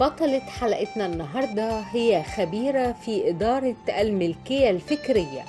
بطلة حلقتنا النهاردة هي خبيرة في إدارة الملكية الفكرية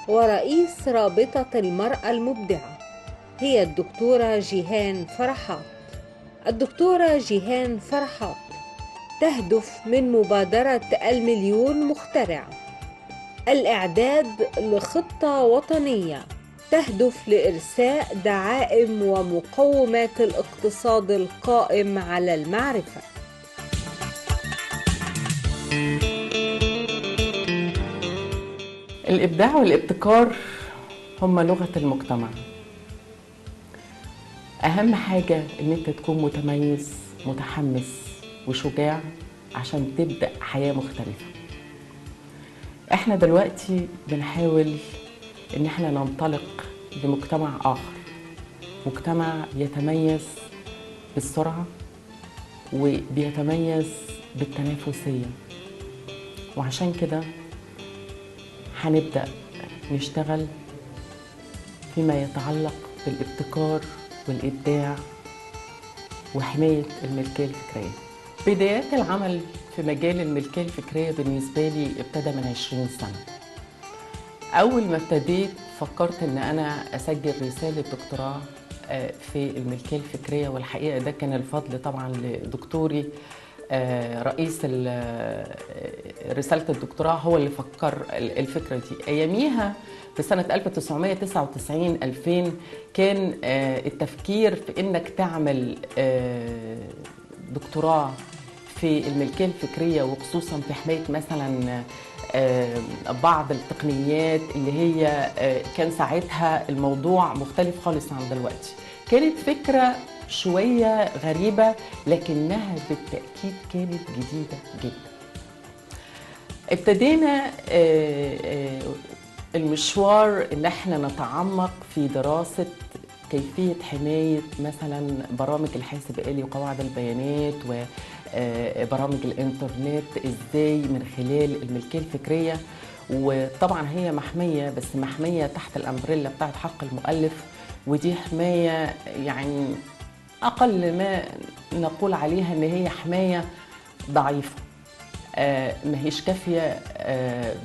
ورئيس رابطة المرأة المبدعة، هي الدكتورة جيهان فرحات. الدكتورة جيهان فرحات تهدف من مبادرة المليون مخترع الإعداد لخطة وطنية تهدف لإرساء دعائم ومقومات الاقتصاد القائم على المعرفة. الإبداع والابتكار هم لغة المجتمع. أهم حاجة إن أنت تكون متميز متحمس وشجاع عشان تبدأ حياة مختلفة. إحنا دلوقتي بنحاول إن إحنا ننطلق لمجتمع آخر، مجتمع يتميز بالسرعة وبيتميز بالتنافسية، وعشان كده هنبدأ نشتغل فيما يتعلق بالابتكار والإبداع وحماية الملكية الفكرية. بدايات العمل في مجال الملكية الفكرية بالنسبة لي ابتدى من 20 سنة. أول ما ابتديت فكرت إن أنا أسجل رسالة دكتوراه في الملكية الفكرية، والحقيقة ده كان الفضل طبعا لدكتوري رئيس رسالة الدكتوراه، هو اللي فكر الفكرة دي. أياميها في سنة 1999-2000 كان التفكير في إنك تعمل دكتوراه في الملكية الفكرية، وخصوصا في حماية مثلا بعض التقنيات اللي هي كان ساعتها الموضوع مختلف خالص عن دلوقتي. كانت فكرة شوية غريبة لكنها بالتأكيد كانت جديدة جدا. ابتدينا المشوار ان احنا نتعمق في دراسة كيفية حماية مثلا برامج الحاسب الآلي وقواعد البيانات وبرامج الانترنت ازاي من خلال الملكية الفكرية. وطبعا هي محمية، بس محمية تحت الأمبريلا بتاعت حق المؤلف، ودي حماية يعني أقل ما نقول عليها إن هي حماية ضعيفة، ما هيش كافية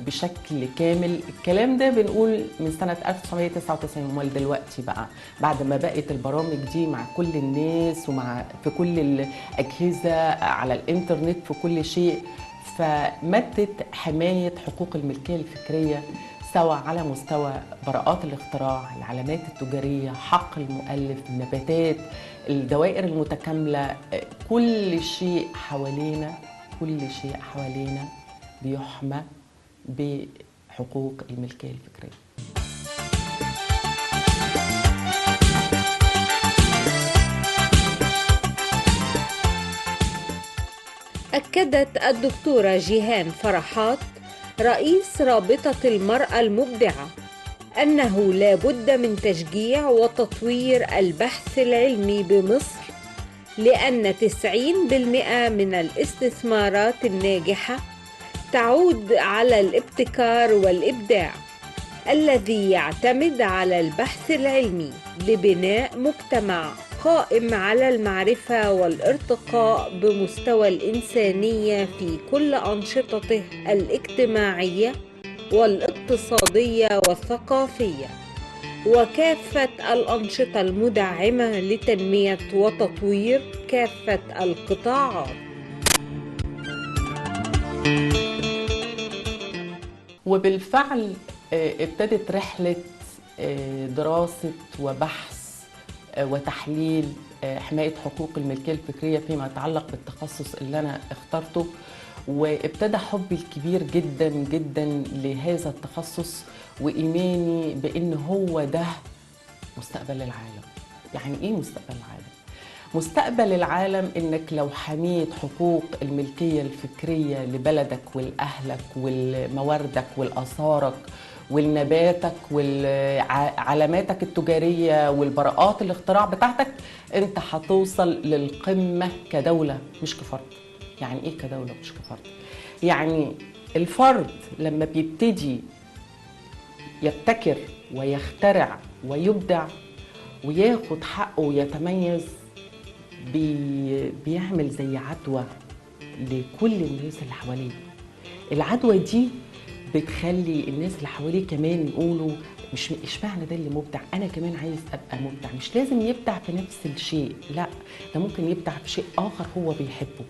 بشكل كامل. الكلام ده بنقول من سنة 1999. امال دلوقتي بقى بعد ما بقت البرامج دي مع كل الناس ومع في كل الأجهزة على الإنترنت في كل شيء، فمدت حماية حقوق الملكية الفكرية سواء على مستوى براءات الاختراع، العلامات التجارية، حق المؤلف، النباتات، الدوائر المتكاملة، كل شيء حوالينا بيحمى بحقوق الملكية الفكرية. أكدت الدكتورة جيهان فرحات رئيس رابطة المرأة المبدعة أنه لا بد من تشجيع وتطوير البحث العلمي بمصر، لأن 90% من الاستثمارات الناجحة تعود على الابتكار والإبداع الذي يعتمد على البحث العلمي لبناء مجتمع قائم على المعرفة والارتقاء بمستوى الإنسانية في كل أنشطته الاجتماعية والاقتصادية والثقافية، وكافة الأنشطة المدعمة لتنمية وتطوير كافة القطاعات. وبالفعل ابتدت رحلة دراسة وبحث وتحليل حماية حقوق الملكية الفكرية فيما يتعلق بالتخصص اللي أنا اخترته، وابتدى حبي الكبير جدا جدا لهذا التخصص وإيماني بأن هو ده مستقبل العالم. يعني إيه مستقبل العالم؟ مستقبل العالم إنك لو حميت حقوق الملكية الفكرية لبلدك ولأهلك ولمواردك ولآثارك ولنباتك ولعلاماتك التجارية والبراءات الاختراع بتاعتك، انت هتوصل للقمة كدولة مش كفرد. يعني ايه كدولة مش كفرد؟ يعني الفرد لما بيبتدي يبتكر ويخترع ويبدع وياخد حقه ويتميز، بيعمل زي عدوى لكل الناس اللي حواليه. العدوى دي بتخلي الناس اللي حواليه كمان يقولوا مش اشمعنى ده اللي مبدع، انا كمان عايز ابقى مبدع. مش لازم يبدع في نفس الشيء، لا، ده ممكن يبدع في شيء اخر هو بيحبه.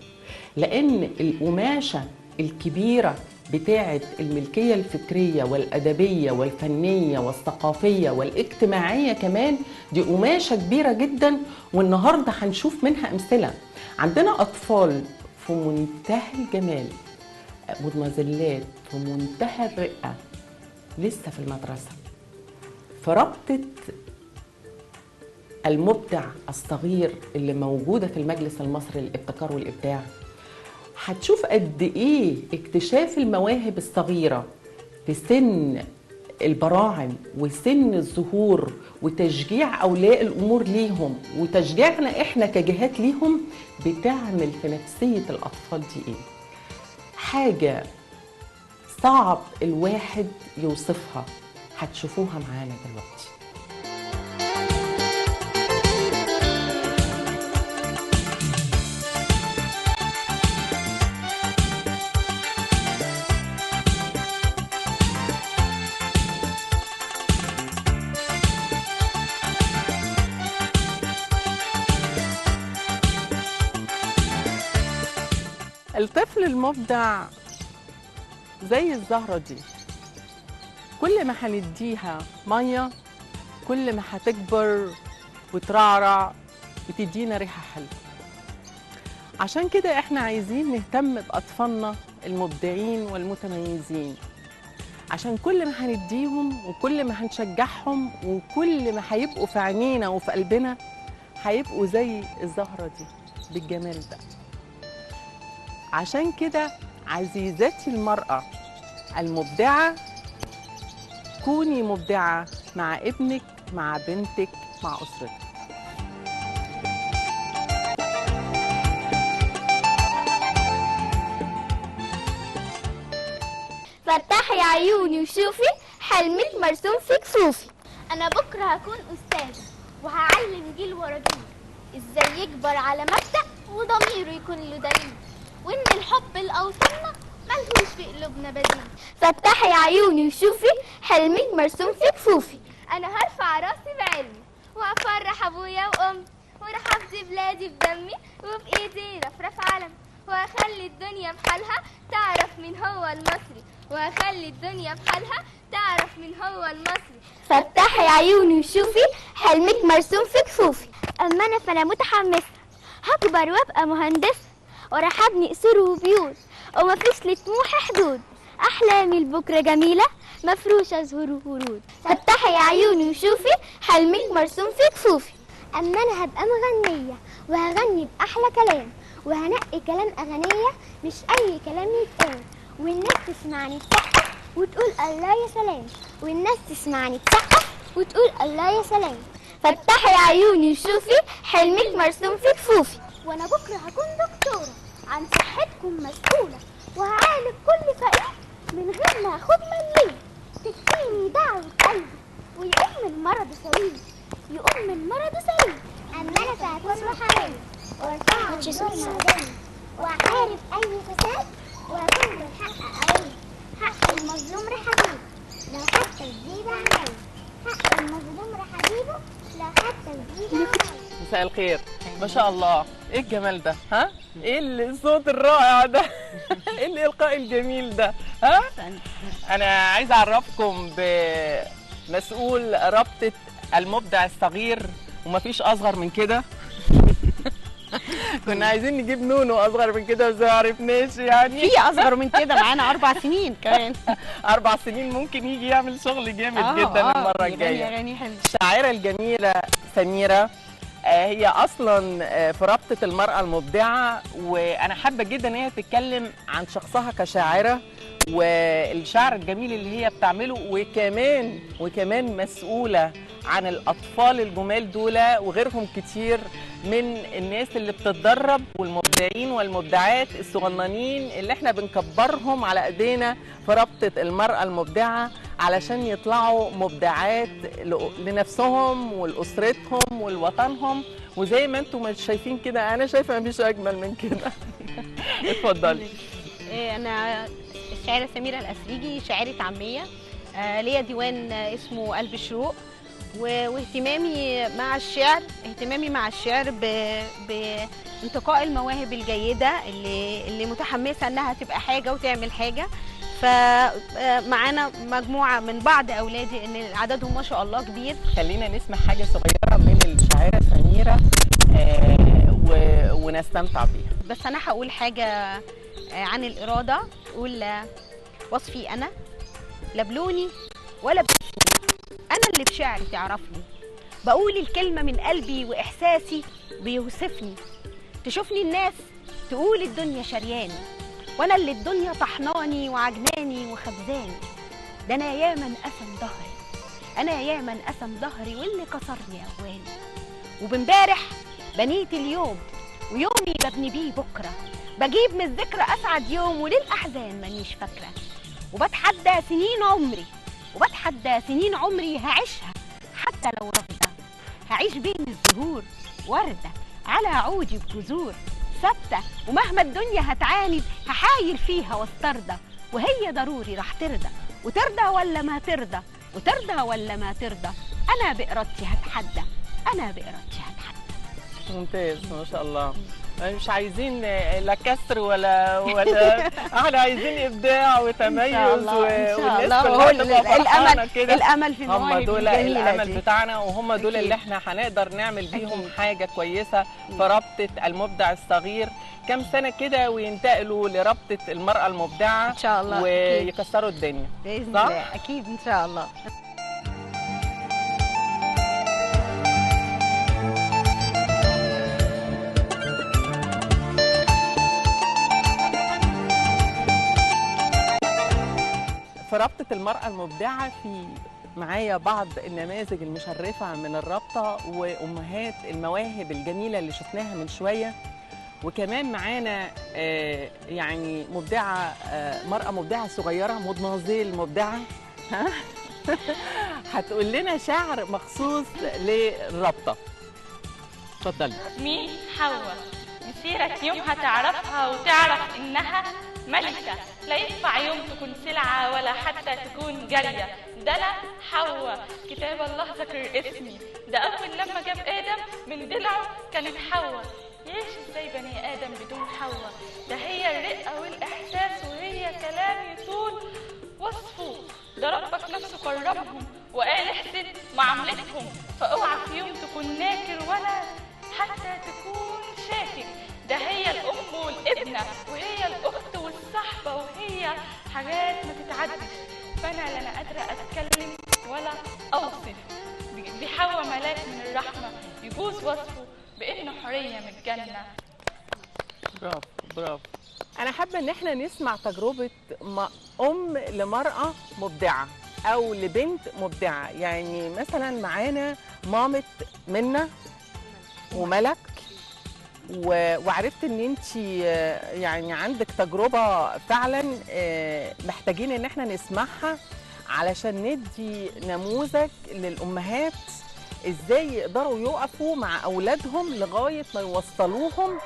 لان القماشه الكبيره بتاعه الملكيه الفكريه والادبيه والفنيه والثقافيه والاجتماعيه كمان، دي قماشه كبيره جدا. والنهارده هنشوف منها امثله. عندنا اطفال في منتهى الجمال، مدمزلات في منتهى الرقه لسه في المدرسه. فربطة المبدع الصغير اللي موجودة في المجلس المصري للابتكار والإبداع، هتشوف قد إيه اكتشاف المواهب الصغيرة في سن البراعم وسن الظهور، وتشجيع أولياء الأمور ليهم وتشجيعنا إحنا كجهات ليهم، بتعمل في نفسية الأطفال دي إيه؟ حاجة صعب الواحد يوصفها، هتشوفوها معانا دلوقتي. الطفل المبدع زي الزهرة دي، كل ما هنديها ميه كل ما هتكبر وترعرع وتدينا ريحه حلوه. عشان كده احنا عايزين نهتم باطفالنا المبدعين والمتميزين، عشان كل ما هنديهم وكل ما هنشجعهم وكل ما هيبقوا في عينينا وفي قلبنا هيبقوا زي الزهره دي بالجمال ده. عشان كده عزيزتي المرأة المبدعة، كوني مبدعة مع ابنك، مع بنتك، مع أسرتك. فتحي عيوني وشوفي حلمك مرسوم في كفوفي. أنا بكرة هكون أستاذة وهعلم جيل ورا جيل إزاي يكبر على مبدأ وضميره يكون له دليل، وإن الحب لأوطاننا ملهوش في قلوبنا بديل. فتحي عيوني وشوفي حلمك مرسوم في كفوفي. أنا هرفع راسي بعلمي وهفرح أبويا وأمي، وراح أفدي بلادي بدمي وبإيدي رفرف علم، وهخلي الدنيا بحالها تعرف مين هو المصري، وهخلي الدنيا بحالها تعرف مين هو المصري. فتحي عيوني وشوفي حلمك مرسوم في كفوفي. أما أنا فأنا متحمسة هكبر وأبقى مهندسة، وراح أبني قصور وبيوت ومفيش لطموحي حدود. أحلامي لبكرة جميلة مفروشة زهور وورود. فتحي عيوني وشوفي حلمك مرسوم في كفوفي. أما أنا هبقى مغنية وهغني بأحلى كلام، وهنقي كلام أغنية مش أي كلام يتقال، والناس تسمعني تسقف وتقول الله يا سلام، والناس تسمعني تسقف وتقول الله يا سلام. فتحي عيوني وشوفي حلمك مرسوم في كفوفي. وانا بكره هكون دكتوره عن صحتكم مسؤوله، وهعالج كل فقير من غير ما اخد مليم. تكفيني دعوه قلبي ويقوم من مرض سليم، يقوم من مرض سليم. اما انا فهكون محاميه وارفع الدور مدني، واحارب اي فساد واكون بالحق قوي. حق المظلوم رحبيبه لو حتى الزيب عملي، حق المظلوم رحبيبه لو حتى الزيب عملي. مساء الخير. ما شاء الله، ايه الجمال ده؟ ها؟ ايه الصوت الرائع ده؟ ايه الالقاء الجميل ده؟ ها؟ انا عايزه اعرفكم بمسؤول رابطه المبدع الصغير، ومفيش اصغر من كده. كنا عايزين نجيب نونو اصغر من كده بس ما عرفناش. يعني في اصغر من كده معانا 4 سنين كمان. 4 سنين ممكن يجي يعمل شغل جامد جدا المره الجايه. اغاني حلوه. الشاعره الجميله سميره هي اصلا في رابطه المراه المبدعه، وانا حابه جدا ان هي تتكلم عن شخصها كشاعره والشعر الجميل اللي هي بتعمله، وكمان مسؤوله عن الاطفال الجمال دول وغيرهم كتير من الناس اللي بتتدرب، والمبدعين والمبدعات الصغننين اللي احنا بنكبرهم على ايدينا في رابطه المراه المبدعه علشان يطلعوا مبدعات لنفسهم ولاسرتهم ولوطنهم. وزي ما انتم شايفين كده، انا شايفه مفيش اجمل من كده. اتفضلي. انا الشاعره سميره الاسريجي، شاعره عاميه. ليا ديوان اسمه قلب الشروق. واهتمامي مع الشعر بانتقاء المواهب الجيده اللي متحمسه انها تبقى حاجه وتعمل حاجه. فمعانا مجموعه من بعض اولادي ان عددهم ما شاء الله كبير. خلينا نسمع حاجه صغيره من الشاعره سميره ونستمتع بيها. بس انا هقول حاجه عن الاراده. اقول وصفي انا لا بلوني ولا باسمي، انا اللي بشعري تعرفني، بقول الكلمه من قلبي واحساسي بيوصفني. تشوفني الناس تقول الدنيا شرياني، وانا اللي الدنيا طحناني وعجناني وخبزاني. ده انا ياما انقسم ظهري، انا ياما انقسم ظهري واللي كسرني اهواني. وبامبارح بنيت اليوم ويومي ببني بيه بكره، بجيب من الذكرى اسعد يوم وللاحزان مانيش فاكره. وبتحدى سنين عمري هعيشها حتى لو رافضه، هعيش بين الزهور ورده على عودي بجذور ثابته. ومهما الدنيا هتعاند هحايل فيها واسترضى، وهي ضروري راح ترضى وترضى ولا ما ترضى، وترضى ولا ما ترضى. انا بارادتي هتحدى، انا بارادتي هتحدى. ممتاز ما شاء الله. مش عايزين لا كسر ولا احنا عايزين ابداع وتميز. ان شاء الله هو الامل في هم دول الامل دي بتاعنا، وهم دول اللي احنا هنقدر نعمل بيهم حاجه كويسه في رابطه المبدع الصغير. كم سنه كده وينتقلوا لرابطه المراه المبدعه ان شاء الله ويكسروا الدنيا باذن الله. اكيد ان شاء الله. في رابطة المرأة المبدعة في معايا بعض النماذج المشرفة من الرابطة وأمهات المواهب الجميلة اللي شفناها من شوية، وكمان معانا يعني مبدعة، مرأة مبدعة صغيرة، مدمزيل مبدعة هتقول لنا شعر مخصوص للرابطة. اتفضلي. مين حواء مسيرك يوم هتعرفها وتعرف إنها ملكة، لا ينفع يوم تكون سلعة ولا حتى تكون جارية. ده أنا حواء كتاب الله ذكر اسمي، ده أول لما جاب آدم من ضلعه كانت حواء. يعيش ازاي بني آدم بدون حواء؟ ده هي الرقة والإحساس وهي كلام يطول وصفه. ده ربك نفسه كرمهم وقال احسن معاملتهم، فاوعى في يوم تكون ناكر ولا حتى تكون شاكر. ده هي الأم والابنة وهي الأخت والصحبة وهي حاجات ما تتعدش. فأنا لا أنا قادرة أتكلم ولا أوصف. دي حواء ملاك من الرحمة يجوز وصفه بإنه حرية من الجنة. برافو برافو. أنا حابة إن احنا نسمع تجربة أم لمرأة مبدعة أو لبنت مبدعة. يعني مثلا معانا مامة منى وملك، وعرفت ان انت يعني عندك تجربه فعلا محتاجين ان احنا نسمعها علشان ندي نموذج للامهات ازاي يقدروا يقفوا مع اولادهم لغايه ما يوصلوهم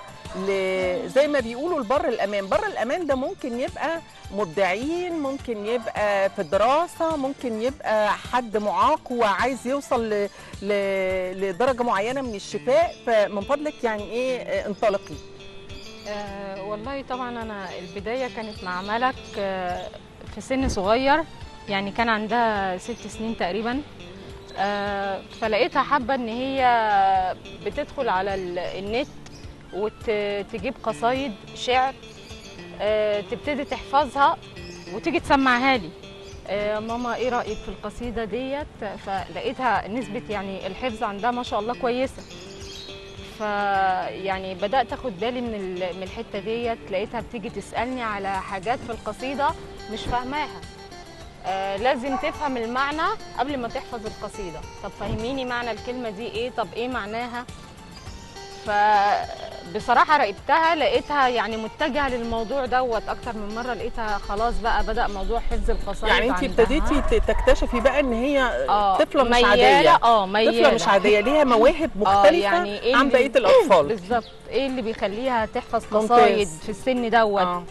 زي ما بيقولوا البر الامان. بر الامان ده ممكن يبقى مبدعين، ممكن يبقى في الدراسه، ممكن يبقى حد معاق وعايز يوصل لدرجه معينه من الشفاء. فمن فضلك يعني ايه انطلقي. والله طبعا انا البدايه كانت مع ملك في سن صغير، يعني كان عندها 6 سنين تقريبا. فلقيتها حابه ان هي بتدخل على النت وتجيب قصايد شعر، تبتدي تحفظها وتيجي تسمعها لي. ماما ايه رأيك في القصيدة ديت؟ فلقيتها نسبة يعني الحفظ عندها ما شاء الله كويسة. فيعني بدأت اخد بالي من الحتة ديت. لقيتها بتيجي تسألني على حاجات في القصيدة مش فاهماها. لازم تفهم المعنى قبل ما تحفظ القصيدة. طب فهميني معنى الكلمة دي ايه؟ طب ايه معناها؟ بصراحة راقبتها لقيتها يعني متجهة للموضوع دوت أكتر من مرة. لقيتها خلاص بقى بدأ موضوع حفظ القصائد يعني انت عندها. ابتديتي تكتشفي بقى ان هي طفلة مش ميالة. عادية. ميالة. طفلة مش عادية، ليها مواهب مختلفة يعني إيه عن بقية الأطفال. بالظبط. ايه اللي بيخليها تحفظ ممتاز. قصايد في السن دوت؟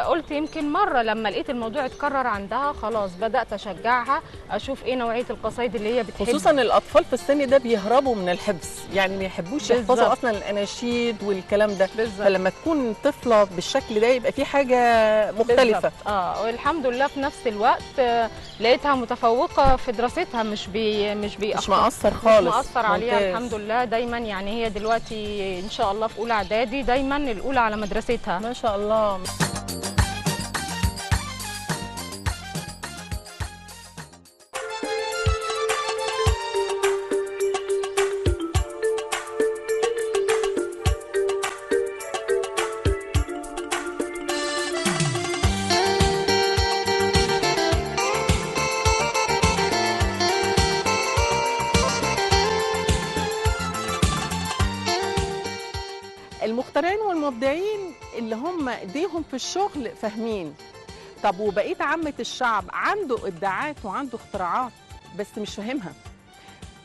قلت يمكن مرة لما لقيت الموضوع اتكرر عندها خلاص بدأت أشجعها أشوف إيه نوعية القصايد اللي هي بتحب. خصوصا الأطفال في السن ده بيهربوا من الحفظ، يعني ما يحبوش يحفظوا بالزبط. أصلا الأناشيد والكلام ده. بالزبط. فلما تكون طفلة بالشكل ده يبقى في حاجة مختلفة. بالزبط. والحمد لله في نفس الوقت لقيتها متفوقة في دراستها، مش مقصر خالص، مش مقصر عليها. ممتاز. الحمد لله. دايما يعني هي دلوقتي إن شاء الله في أولى إعدادي، دايما الأولى على مدرستها ما شاء الله. المخترعين والمبدعين اللي هم ايديهم في الشغل فاهمين. طب وبقيه عامه الشعب عنده ابداعات وعنده اختراعات بس مش فاهمها،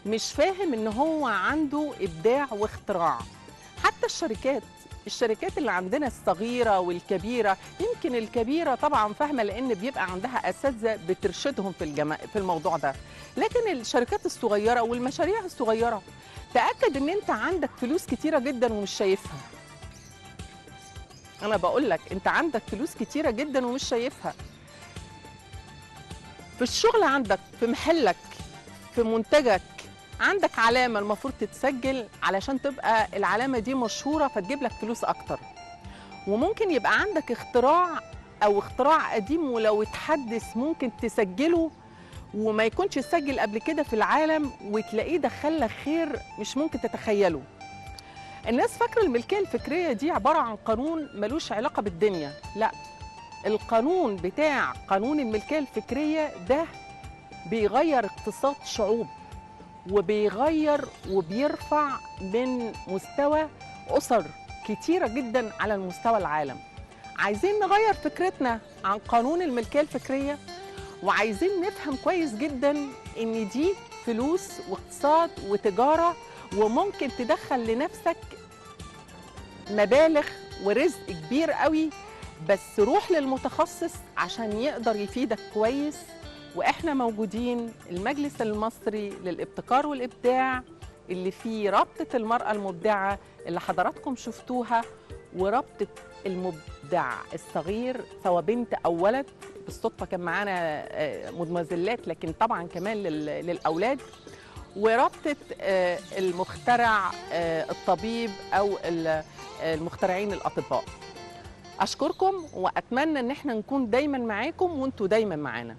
مش فاهم ان هو عنده ابداع واختراع. حتى الشركات اللي عندنا الصغيره والكبيره، يمكن الكبيره طبعا فاهمه لان بيبقى عندها اساتذه بترشدهم في الموضوع ده، لكن الشركات الصغيره والمشاريع الصغيره تأكد ان انت عندك فلوس كتيرة جدا ومش شايفها. انا بقول لك انت عندك فلوس كتيرة جدا ومش شايفها. في الشغل عندك، في محلك، في منتجك، عندك علامة المفروض تتسجل علشان تبقى العلامة دي مشهورة فتجيب لك فلوس اكتر. وممكن يبقى عندك اختراع او اختراع قديم ولو اتحدث ممكن تسجله وما يكونش اتسجل قبل كده في العالم وتلاقيه دخلك خير مش ممكن تتخيله. الناس فاكره الملكيه الفكريه دي عباره عن قانون ملوش علاقه بالدنيا، لا، القانون بتاع قانون الملكيه الفكريه ده بيغير اقتصاد شعوب وبيغير وبيرفع من مستوى اسر كتيره جدا على المستوى العالم. عايزين نغير فكرتنا عن قانون الملكيه الفكريه وعايزين نفهم كويس جدا ان دي فلوس واقتصاد وتجارة وممكن تدخل لنفسك مبالغ ورزق كبير قوي، بس روح للمتخصص عشان يقدر يفيدك كويس. واحنا موجودين المجلس المصري للابتكار والابداع اللي فيه رابطة المرأة المبدعة اللي حضراتكم شفتوها، ورابطة المبدع الصغير سواء بنت او ولد. بالصدفه كان معانا مدمزلات لكن طبعا كمان للاولاد، ورابطه المخترع الطبيب او المخترعين الاطباء. اشكركم واتمنى ان احنا نكون دايما معاكم وانتوا دايما معانا.